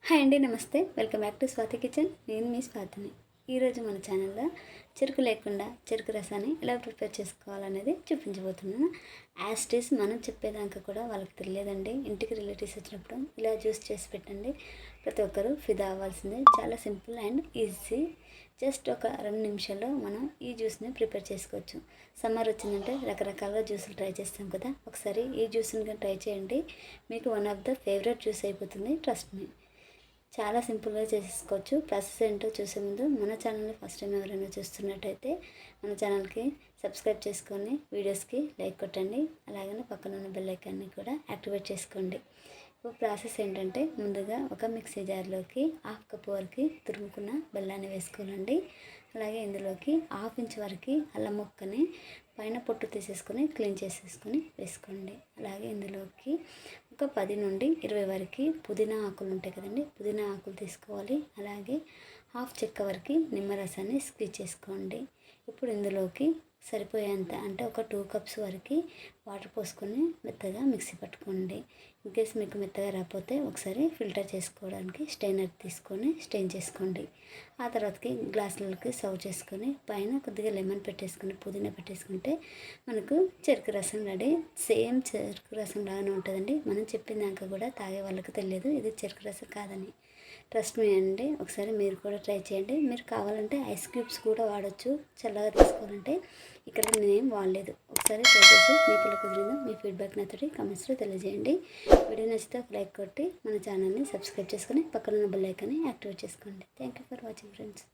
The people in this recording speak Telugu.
హాయ్ అండి, నమస్తే. Welcome back to Swathi kitchen. నేను మీ స్వాతిని. ఈరోజు మన ఛానల్లో చెరుకు లేకుండా చెరుకు రసాన్ని ఎలా ప్రిపేర్ చేసుకోవాలనేది చూపించబోతున్నాను. యాజ్ ఇట్ ఈస్ మనం చెప్పేదాకా కూడా వాళ్ళకి తెలియదండి. ఇంటికి రిలేటివ్స్ వచ్చినప్పుడు ఇలా జ్యూస్ చేసి పెట్టండి, ప్రతి ఒక్కరూ ఫిదా అవ్వాల్సిందే. చాలా సింపుల్ అండ్ ఈజీ. జస్ట్ ఒక 2 నిమిషాల్లో మనం ఈ జ్యూస్ని ప్రిపేర్ చేసుకోవచ్చు. సమ్మర్ వచ్చిందంటే రకరకాలుగా జ్యూసులు ట్రై చేస్తాం కదా, ఒకసారి ఈ జ్యూస్ని ట్రై చేయండి. మీకు one of the favourite juice అయిపోతుంది, ట్రస్ట్ మీ. చాలా సింపుల్గా చేసేసుకోవచ్చు. ప్రాసెస్ ఏంటో చూసే ముందు మన ఛానల్ని ఫస్ట్ టైం ఎవరైనా చూస్తున్నట్టయితే మన ఛానల్కి సబ్స్క్రైబ్ చేసుకొని వీడియోస్కి లైక్ కొట్టండి. అలాగే పక్కన ఉన్న బెల్ ఐకాన్ని కూడా యాక్టివేట్ చేసుకోండి. ఇప్పుడు ప్రాసెస్ ఏంటంటే, ముందుగా ఒక మిక్సీ జార్లోకి 1/2 కప్ వరకు తురుముకున్న బెల్లాన్ని వేసుకోవాలండి. అలాగే ఇందులోకి 1/2 ఇంచ్ వరకు అల్లం ముక్కని పైన పొట్టు తీసేసుకొని క్లీన్ చేసేసుకొని వేసుకోండి. అలాగే ఇందులోకి ఒక 10 నుండి 20 వరకు పుదీనా ఆకులు ఉంటాయి కదండి, పుదీనా ఆకులు తీసుకోవాలి. అలాగే 1/2 చెక్క వరకు నిమ్మరసాన్ని స్క్వీజ్ చేసుకోండి. ఇప్పుడు ఇందులోకి సరిపోయేంత అంటే ఒక 2 కప్స్ వరకు వాటర్ పోసుకొని మెత్తగా మిక్సీ పట్టుకోండి. ఇన్కేస్ మీకు మెత్తగా రాకపోతే ఒకసారి ఫిల్టర్ చేసుకోవడానికి స్ట్రైనర్ తీసుకొని స్ట్రెయిన్ చేసుకోండి. ఆ తర్వాతకి గ్లాసులకి సర్వ్ చేసుకొని పైన కొద్దిగా లెమన్ పెట్టేసుకొని పుదీనా పెట్టేసుకుంటే మనకు చెరుకు రసం రెడీ. సేమ్ చెరుకు రసం లాగానే ఉంటుందండి. మనం చెప్పిన దాకా కూడా తాగే వాళ్ళకి తెలియదు ఇది చెరుకు రసం కాదని. ట్రస్ట్ మీ అండి, ఒకసారి మీరు కూడా ట్రై చేయండి. మీరు కావాలంటే ఐస్ క్యూబ్స్ కూడా వాడచ్చు, చల్లగా తీసుకోవాలంటే. ఇక్కడ నేనేం వాడలేదు. ఒకసారి ట్రై చేసి మీకు ఇలా కుదిరిందో మీ ఫీడ్బ్యాక్ నాతోటి కామెంట్స్లో తెలియజేయండి. వీడియో నచ్చితే ఒక లైక్ కొట్టి మన ఛానల్ని సబ్స్క్రైబ్ చేసుకొని పక్కన ఉన్న బెల్ ఐకాన్ని యాక్టివేట్ చేసుకోండి. Thank you for watching friends.